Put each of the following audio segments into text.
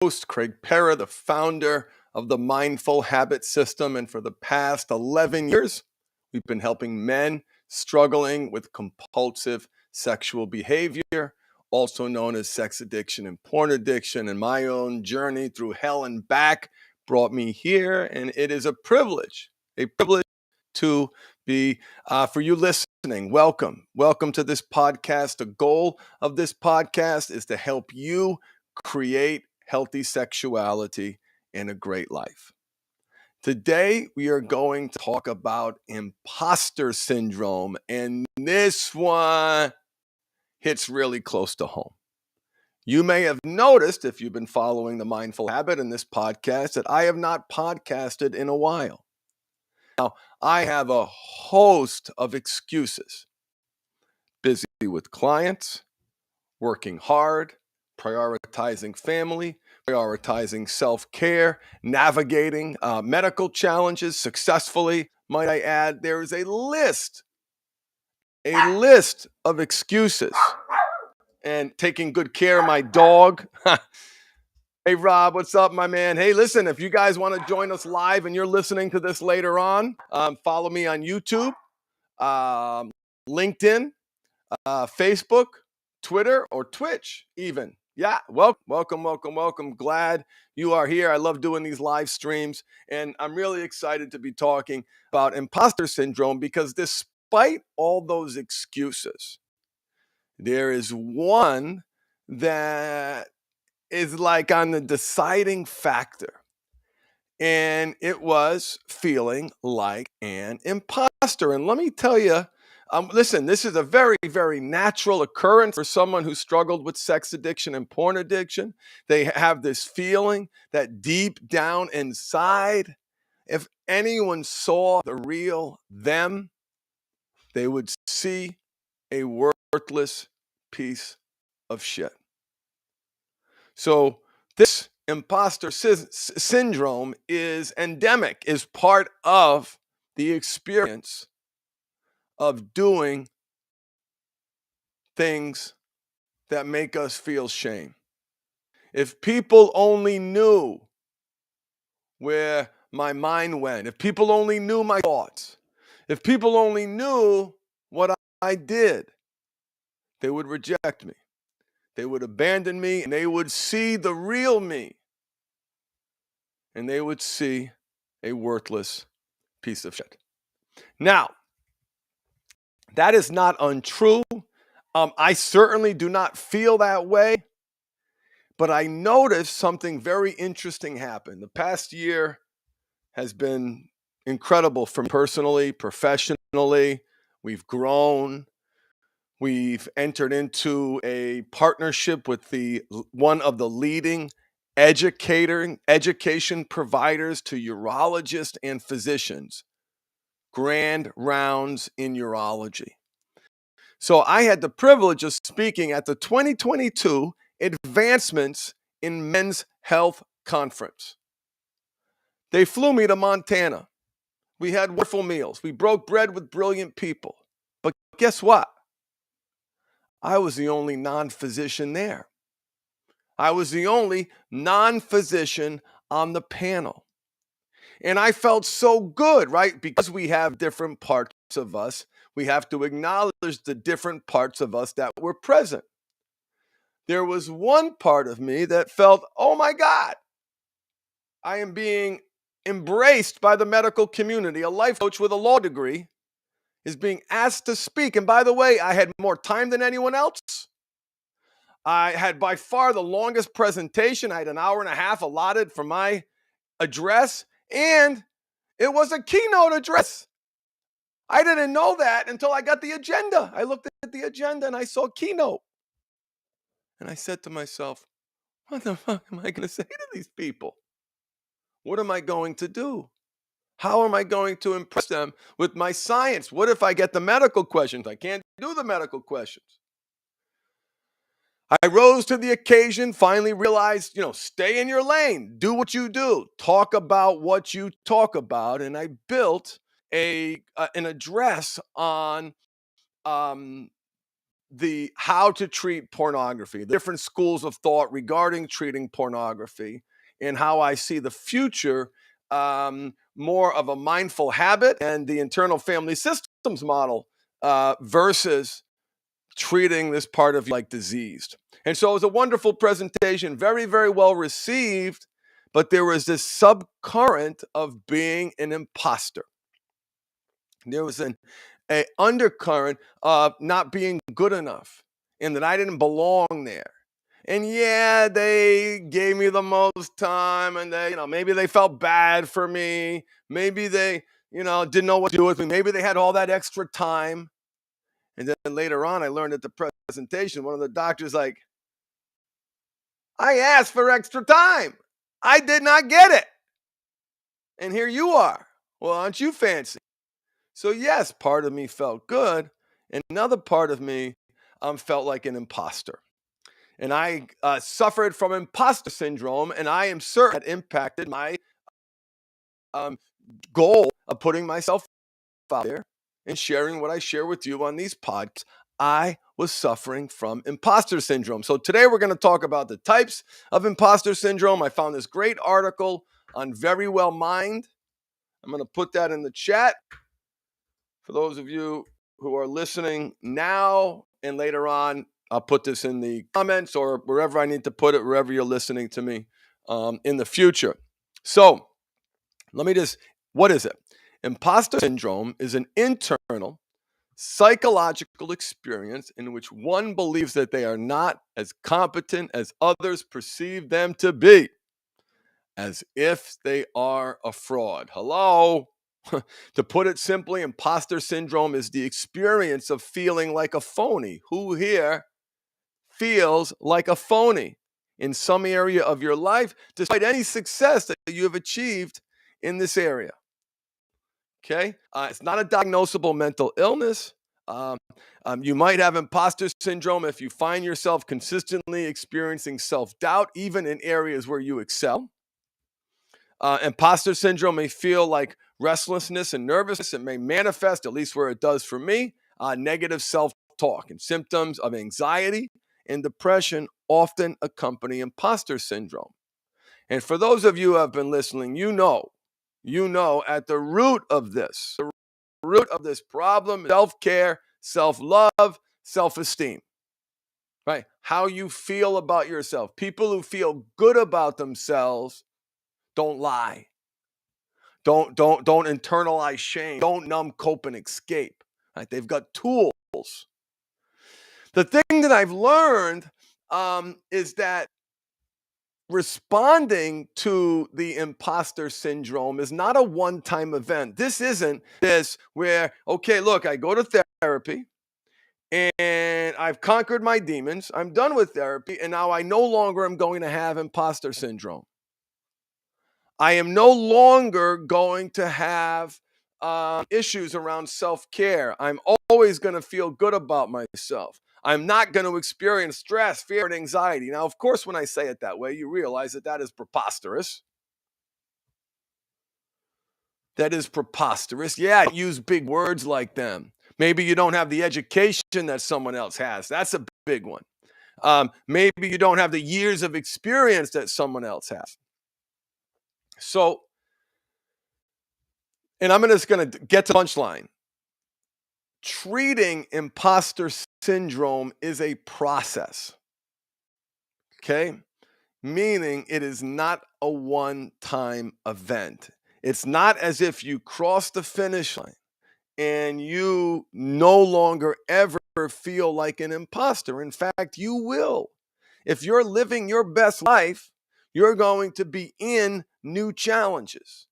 host, Craig Pera, the founder of the Mindful Habit System. And for the past 11 years, we've been helping men struggling with compulsive sexual behavior, also known as sex addiction and porn addiction. And my own journey through hell and back brought me here. And it is a privilege to be for you listening. Welcome. Welcome to this podcast. The goal of this podcast is to help you create healthy sexuality and a great life. Today, we are going to talk about imposter syndrome, and this one hits really close to home. You may have noticed, if you've been following the Mindful Habit in this podcast, that I have not podcasted in a while. Now, I have a host of excuses. Busy with clients, working hard, prioritizing family, prioritizing self-care, navigating medical challenges successfully. Might I add, there is a list of excuses. And taking good care of my dog. Hey, Rob, what's up, my man? Hey, listen, if you guys want to join us live and you're listening to this later on, follow me on YouTube, LinkedIn, Facebook, Twitter, or Twitch even. Yeah, welcome. Glad you are here. I love doing these live streams, and I'm really excited to be talking about imposter syndrome because despite all those excuses, there is one that is like on the deciding factor. And it was feeling like an imposter. And let me tell you, listen, this is a very, very natural occurrence for someone who struggled with sex addiction and porn addiction. They have this feeling that deep down inside, if anyone saw the real them, they would see a worthless piece of shit. So this imposter syndrome is endemic, is part of the experience of doing things that make us feel shame. If people only knew where my mind went, if people only knew my thoughts, if people only knew what I did, they would reject me. They would abandon me, and they would see the real me. And they would see a worthless piece of shit. Now, that is not untrue. I certainly do not feel that way, but I noticed something very interesting happen. The past year has been incredible for me personally, professionally. We've grown. We've entered into a partnership with one of the leading education providers to urologists and physicians. Grand rounds in urology. So I had the privilege of speaking at the 2022 Advancements in Men's Health Conference. They flew me to Montana. We had wonderful meals. We broke bread with brilliant people. But guess what? I was the only non-physician there. I was the only non-physician on the panel. And I felt so good, right? Because we have different parts of us, we have to acknowledge the different parts of us that were present. There was one part of me that felt, oh my God, I am being embraced by the medical community. A life coach with a law degree is being asked to speak. And by the way, I had more time than anyone else. I had by far the longest presentation. I had an hour and a half allotted for my address, and it was a keynote address. I didn't know that until I got the agenda. I looked at the agenda and I saw keynote. And I said to myself, what the fuck am I going to say to these people? What am I going to do? How am I going to impress them with my science? What if I get the medical questions? I can't do the medical questions. I rose to the occasion, finally realized, stay in your lane, do what you do, talk about what you talk about. And I built an address on the how to treat pornography, the different schools of thought regarding treating pornography, and how I see the future more of a mindful habit and the internal family systems model versus treating this part of you like diseased. And so it was a wonderful presentation, very, very well received, but there was this subcurrent of being an imposter. There was an undercurrent of not being good enough and that I didn't belong there. And yeah, they gave me the most time and they, maybe they felt bad for me. Maybe they, didn't know what to do with me. Maybe they had all that extra time. And then later on, I learned at the presentation, one of the doctors like, I asked for extra time. I did not get it. And here you are. Well, aren't you fancy? So yes, part of me felt good. And another part of me felt like an imposter. And I suffered from imposter syndrome, and I am certain it impacted my goal of putting myself out there and sharing what I share with you on these podcasts. I was suffering from imposter syndrome. So today we're going to talk about the types of imposter syndrome. I found this great article on Very Well Mind. I'm going to put that in the chat for those of you who are listening now, and later on, I'll put this in the comments or wherever I need to put it, wherever you're listening to me in the future. So what is it? Imposter syndrome is an internal psychological experience in which one believes that they are not as competent as others perceive them to be, as if they are a fraud. Hello? To put it simply, imposter syndrome is the experience of feeling like a phony. Who here feels like a phony in some area of your life, despite any success that you have achieved in this area? Okay? It's not a diagnosable mental illness. You might have imposter syndrome if you find yourself consistently experiencing self-doubt, even in areas where you excel. Imposter syndrome may feel like restlessness and nervousness. It may manifest, at least where it does for me, negative self-talk, and symptoms of anxiety and depression often accompany imposter syndrome. And for those of you who have been listening, you know at the root of this problem is self-care, self-love, self-esteem. Right? How you feel about yourself. People who feel good about themselves don't lie. Don't internalize shame. Don't numb, cope, and escape. Right? They've got tools. The thing that I've learned is that responding to the imposter syndrome is not a one-time event. This isn't this where, okay, look, I go to therapy and I've conquered my demons. I'm done with therapy, and now I no longer am going to have imposter syndrome. I am no longer going to have issues around self-care. I'm always going to feel good about myself. I'm not going to experience stress, fear, and anxiety. Now, of course, when I say it that way, you realize that that is preposterous. That is preposterous. Yeah, use big words like them. Maybe you don't have the education that someone else has. That's a big one. Maybe you don't have the years of experience that someone else has. So, and I'm just going to get to the punchline. Treating imposter syndrome is a process. Okay? Meaning it is not a one-time event. It's not as if you cross the finish line and you no longer ever feel like an imposter. In fact, you will. If you're living your best life, you're going to be in new challenges.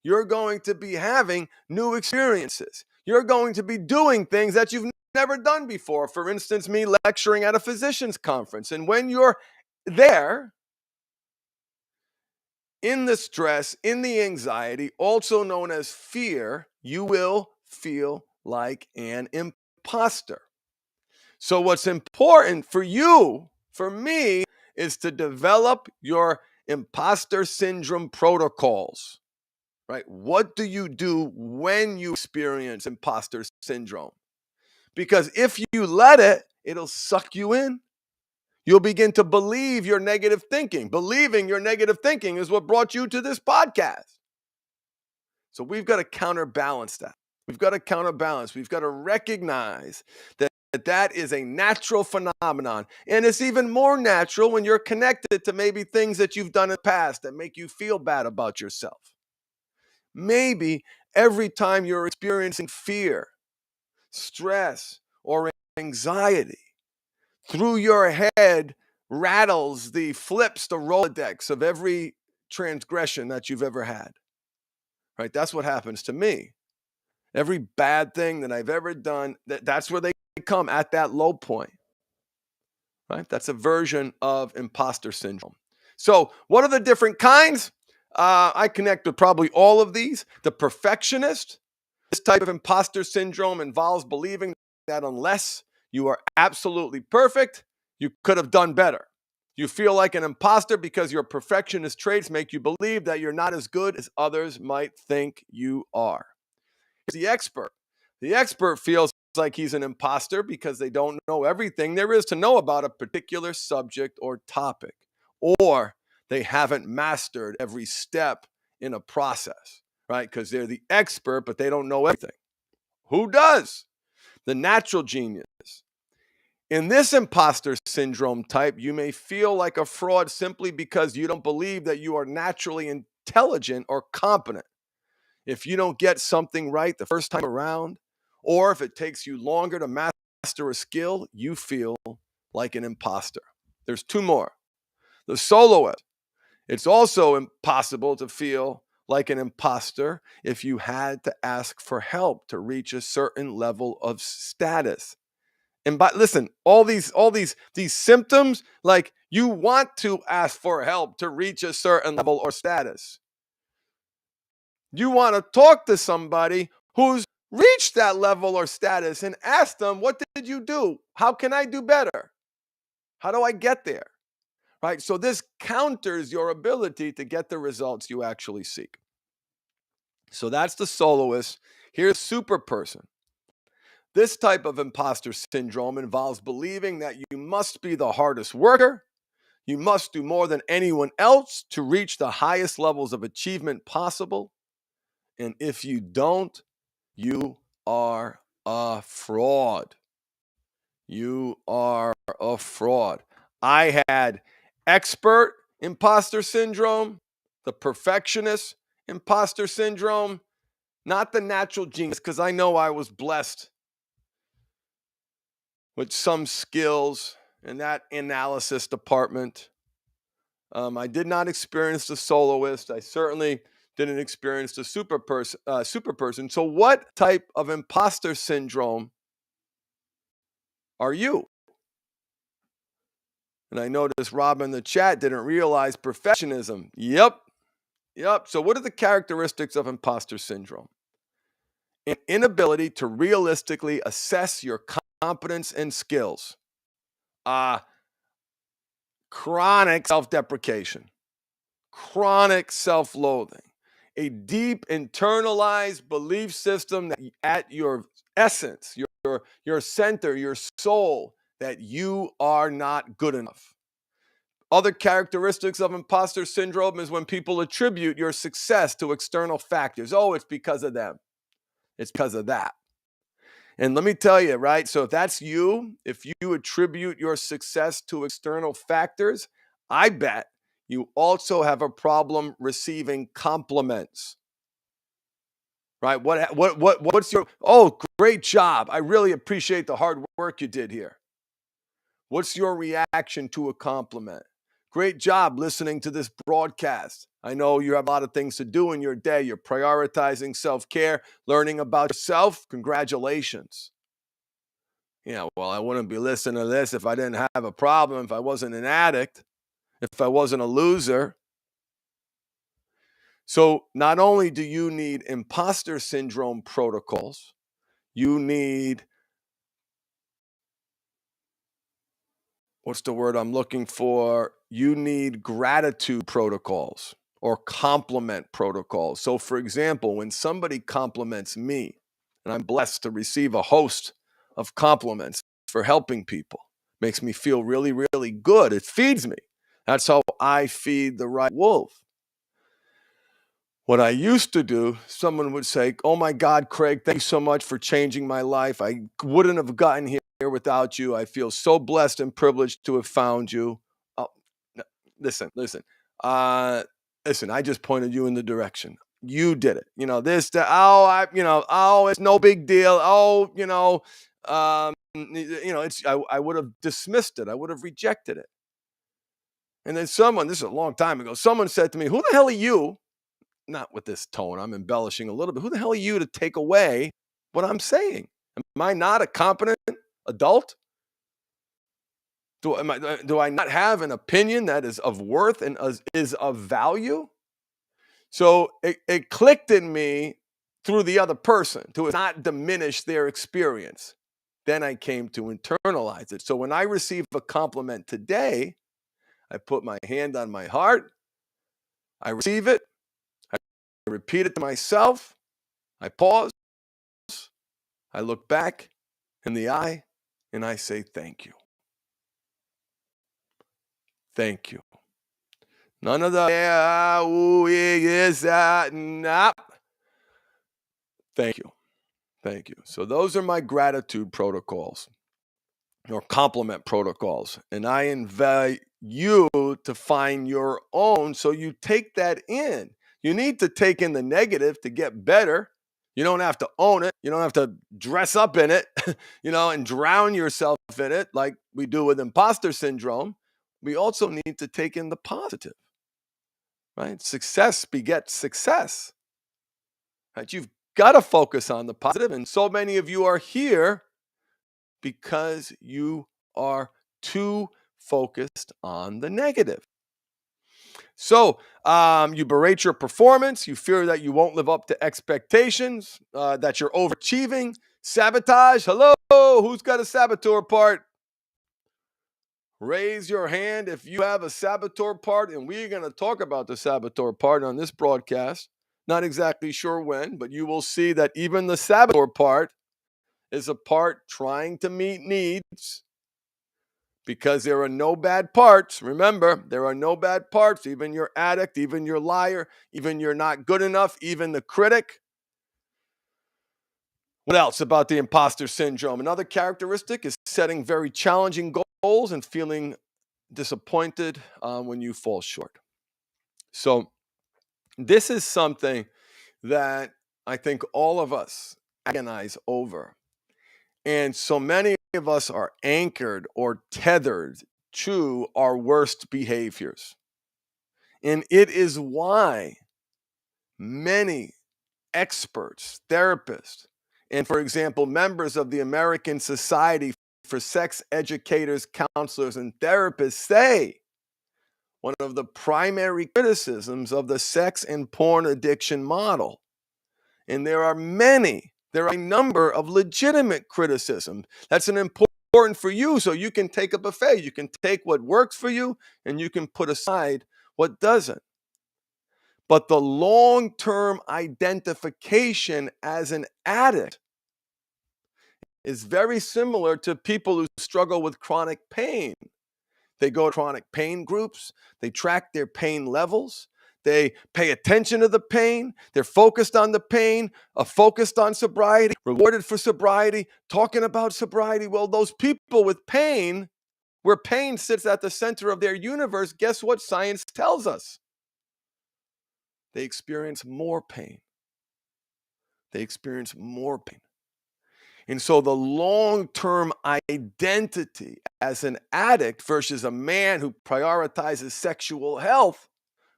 You're going to be having new experiences. You're going to be doing things that you've never done before. For instance, me lecturing at a physician's conference. And when you're there, in the stress, in the anxiety, also known as fear, you will feel like an imposter. So what's important for you, for me, is to develop your imposter syndrome protocols. Right? What do you do when you experience imposter syndrome? Because if you let it, it'll suck you in. You'll begin to believe your negative thinking. Believing your negative thinking is what brought you to this podcast. So we've got to counterbalance that. We've got to counterbalance. We've got to recognize that is a natural phenomenon. And it's even more natural when you're connected to maybe things that you've done in the past that make you feel bad about yourself. Maybe every time you're experiencing fear, stress, or anxiety, through your head rattles the Rolodex of every transgression that you've ever had. Right? That's what happens to me. Every bad thing that I've ever done, that's where they come at that low point. Right? That's a version of imposter syndrome. So, what are the different kinds? I connect with probably all of these. The perfectionist. This type of imposter syndrome involves believing that unless you are absolutely perfect, you could have done better. You feel like an imposter because your perfectionist traits make you believe that you're not as good as others might think you are. Here's the expert. The expert feels like he's an imposter because they don't know everything there is to know about a particular subject or topic, or they haven't mastered every step in a process, right? Because they're the expert, but they don't know everything. Who does? The natural genius. In this imposter syndrome type, you may feel like a fraud simply because you don't believe that you are naturally intelligent or competent. If you don't get something right the first time around, or if it takes you longer to master a skill, you feel like an imposter. There's two more. The soloist. It's also impossible to feel like an imposter if you had to ask for help to reach a certain level of status. And listen, all these symptoms, like you want to ask for help to reach a certain level or status. You want to talk to somebody who's reached that level or status and ask them, what did you do? How can I do better? How do I get there? Right? So this counters your ability to get the results you actually seek. So that's the soloist. Here's super person. This type of imposter syndrome involves believing that you must be the hardest worker. You must do more than anyone else to reach the highest levels of achievement possible. And if you don't, you are a fraud. You are a fraud. I had expert imposter syndrome, the perfectionist imposter syndrome, not the natural genius, because I know I was blessed with some skills in that analysis department. I did not experience the soloist. I certainly didn't experience the super person. So what type of imposter syndrome are you? And I noticed Rob in the chat didn't realize perfectionism. Yep. So what are the characteristics of imposter syndrome? An inability to realistically assess your competence and skills. Chronic self-deprecation. Chronic self-loathing. A deep internalized belief system that at your essence, your center, your soul, that you are not good enough. Other characteristics of imposter syndrome is when people attribute your success to external factors. Oh, it's because of them. It's because of that. And let me tell you, right? So if that's you, if you attribute your success to external factors, I bet you also have a problem receiving compliments. Right? What's your, oh, great job. I really appreciate the hard work you did here. What's your reaction to a compliment? Great job listening to this broadcast. I know you have a lot of things to do in your day. You're prioritizing self-care, learning about yourself. Congratulations. Yeah, well, I wouldn't be listening to this if I didn't have a problem, if I wasn't an addict, if I wasn't a loser. So not only do you need imposter syndrome protocols, you need, what's the word I'm looking for? You need gratitude protocols or compliment protocols. So for example, when somebody compliments me, and I'm blessed to receive a host of compliments for helping people. Makes me feel really, really good. It feeds me. That's how I feed the right wolf. What I used to do, someone would say, "Oh my God, Craig, thank you so much for changing my life. I wouldn't have gotten here without you. I feel so blessed and privileged to have found you." Oh, listen, listen. Uh, listen, I just pointed you in the direction. You did it. This, that, oh, it's no big deal. Oh, I would have dismissed it. I would have rejected it. And then this is a long time ago, someone said to me, "Who the hell are you?" Not with this tone, I'm embellishing a little bit. "Who the hell are you to take away what I'm saying? Am I not a competent adult? Do I not have an opinion that is of worth and is of value?" So it clicked in me through the other person to not diminish their experience. Then I came to internalize it. So when I receive a compliment today, I put my hand on my heart, I receive it, I repeat it to myself, I pause, I look back in the eye, and I say, "Thank you. Thank you." None of the, yeah, ooh, yeah, yes, nah. Thank you. Thank you. So those are my gratitude protocols or compliment protocols. And I invite you to find your own so you take that in. You need to take in the negative to get better. You don't have to own it. You don't have to dress up in it, and drown yourself in it like we do with imposter syndrome. We also need to take in the positive, right? Success begets success, right? You've got to focus on the positive, and so many of you are here because you are too focused on the negative. So you berate your performance. You fear that you won't live up to expectations, that you're overachieving. Sabotage. Hello, who's got a saboteur part? Raise your hand if you have a saboteur part, and we're going to talk about the saboteur part on this broadcast. Not exactly sure when, but you will see that even the saboteur part is a part trying to meet needs, because there are no bad parts. Remember, there are no bad parts. Even your addict, even your liar, even you're not good enough, even the critic. What else about the imposter syndrome? Another characteristic is setting very challenging goals and feeling disappointed when you fall short. So this is something that I think all of us agonize over. And so many of us are anchored or tethered to our worst behaviors. And it is why many experts, therapists, and for example, members of the American Society for Sex Educators, Counselors, and Therapists say one of the primary criticisms of the sex and porn addiction model, and there are a number of legitimate criticisms. That's an important for you, so you can take a buffet. You can take what works for you and you can put aside what doesn't. But the long-term identification as an addict is very similar to people who struggle with chronic pain. They go to chronic pain groups, they track their pain levels, they pay attention to the pain, they're focused on the pain, focused on sobriety, rewarded for sobriety, talking about sobriety. Well, those people with pain, where pain sits at the center of their universe, guess what science tells us? They experience more pain. They experience more pain. And so the long-term identity as an addict versus a man who prioritizes sexual health,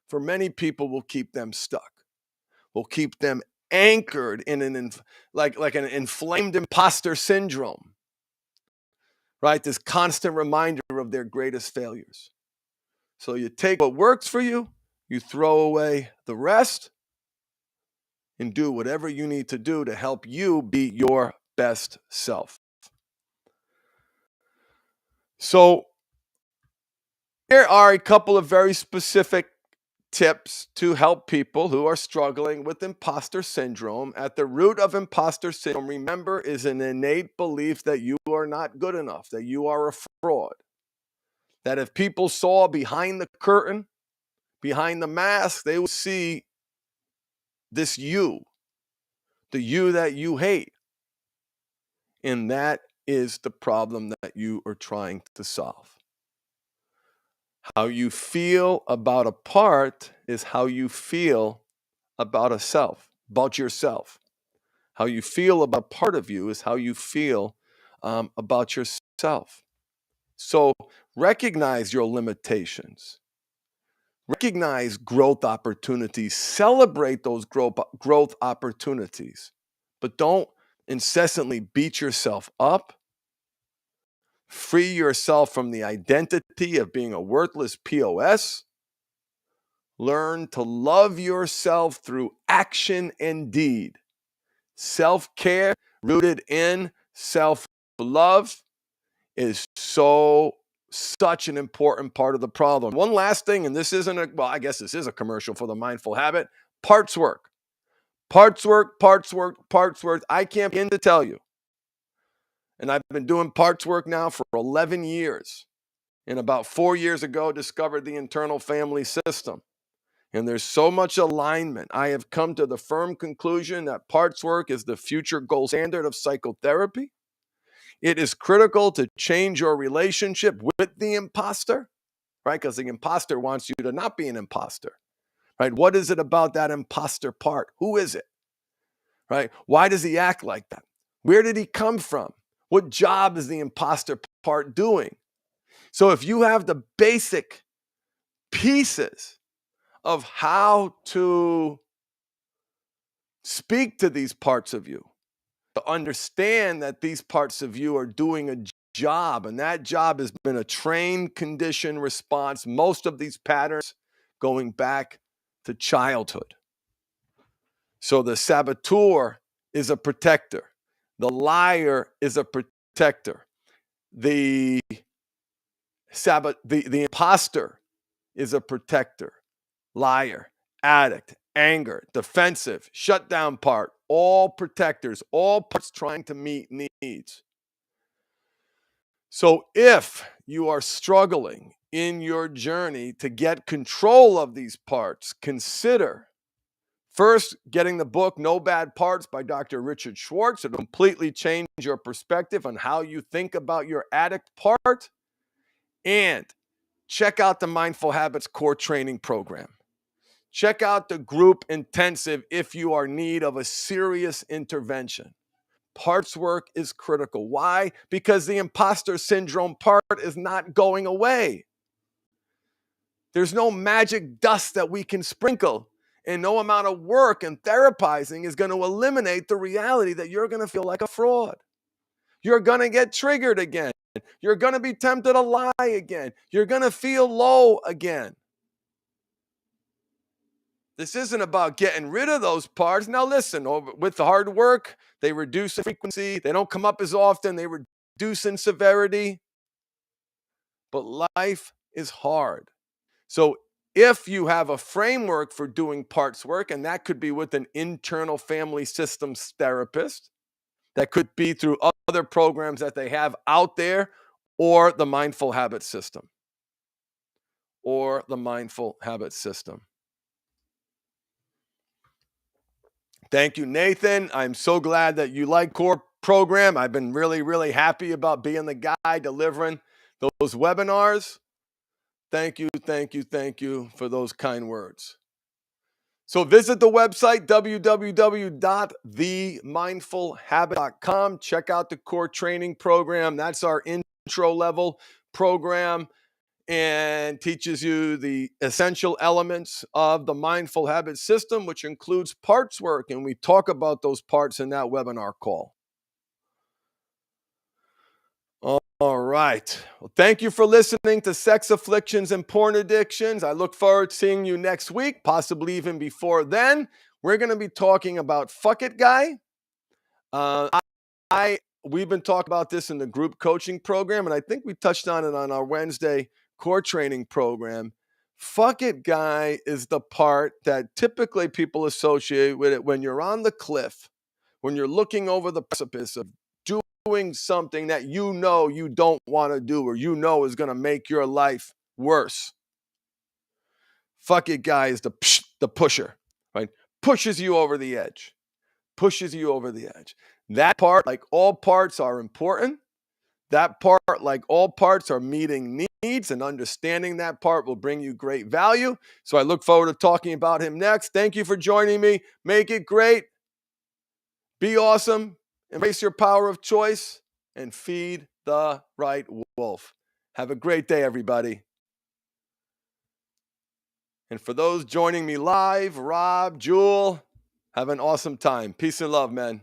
for many people, will keep them stuck, will keep them anchored in like an inflamed imposter syndrome, right? This constant reminder of their greatest failures. So you take what works for you, you throw away the rest, and do whatever you need to do to help you be your best self. So here are a couple of very specific tips to help people who are struggling with imposter syndrome. At the root of imposter syndrome, remember, is an innate belief that you are not good enough, that you are a fraud. That if people saw behind the curtain, behind the mask, they would see this you, the you that you hate. And that is the problem that you are trying to solve. How you feel about a part is how you feel about a self, about yourself. How you feel about part of you is how you feel about yourself. So recognize your limitations. Recognize growth opportunities. Celebrate those growth opportunities. But don't incessantly beat yourself up. Free yourself from the identity of being a worthless POS. Learn to love yourself through action and deed. Self-care rooted in self-love is such an important part of the problem. One last thing, and this isn't I guess this is a commercial for the Mindful Habit. Parts work. Parts work, parts work, parts work. I can't begin to tell you. And I've been doing parts work now for 11 years. And about 4 years ago, discovered the internal family system. And there's so much alignment. I have come to the firm conclusion that parts work is the future gold standard of psychotherapy. It is critical to change your relationship with the imposter, right? Because the imposter wants you to not be an imposter, right? What is it about that imposter part? Who is it, right? Why does he act like that? Where did he come from? What job is the imposter part doing? So if you have the basic pieces of how to speak to these parts of you, to understand that these parts of you are doing a job, and that job has been a trained, conditioned response, most of these patterns going back to childhood. So the saboteur is a protector. The liar is a protector. The imposter is a protector. Liar, addict, anger, defensive, shutdown part, all protectors, all parts trying to meet needs. So if you are struggling in your journey to get control of these parts, consider first getting the book No Bad Parts by Dr. Richard Schwartz. It'll completely change your perspective on how you think about your addict part. And check out the Mindful Habits Core Training Program. Check out the group intensive if you are in need of a serious intervention. Parts work is critical. Why? Because the imposter syndrome part is not going away. There's no magic dust that we can sprinkle, and no amount of work and therapizing is going to eliminate the reality that you're going to feel like a fraud. You're going to get triggered again. You're going to be tempted to lie again. You're going to feel low again. This isn't about getting rid of those parts. Now listen, with the hard work, they reduce in frequency. They don't come up as often. They reduce in severity. But life is hard. So if you have a framework for doing parts work, and that could be with an internal family systems therapist, that could be through other programs that they have out there, or the Mindful Habit System. Or the Mindful Habit System. Thank you, Nathan. I'm so glad that you like Core Program. I've been really, really happy about being the guy delivering those webinars. Thank you, thank you, thank you for those kind words. So visit the website, www.themindfulhabit.com. Check out the Core Training Program. That's our intro level program, and teaches you the essential elements of the Mindful Habit System, which includes parts work. And we talk about those parts in that webinar call. All right. Well, thank you for listening to Sex Afflictions and Porn Addictions. I look forward to seeing you next week, possibly even before then. We're going to be talking about Fuck It Guy. We've been talking about this in the group coaching program, and I think we touched on it on our Wednesday core training program. Fuck it guy is the part that typically people associate with it when you're on the cliff, when you're looking over the precipice of doing something that you know you don't want to do or you know is going to make your life worse. Fuck it guy is the pusher, right? Pushes you over the edge. Pushes you over the edge. That part, like all parts, are important. That part, like all parts, are meeting needs, and understanding that part will bring you great value. So I look forward to talking about him next. Thank you for joining me. Make it great. Be awesome. Embrace your power of choice and feed the right wolf. Have a great day, everybody. And for those joining me live, Rob, Jewel, have an awesome time. Peace and love, man.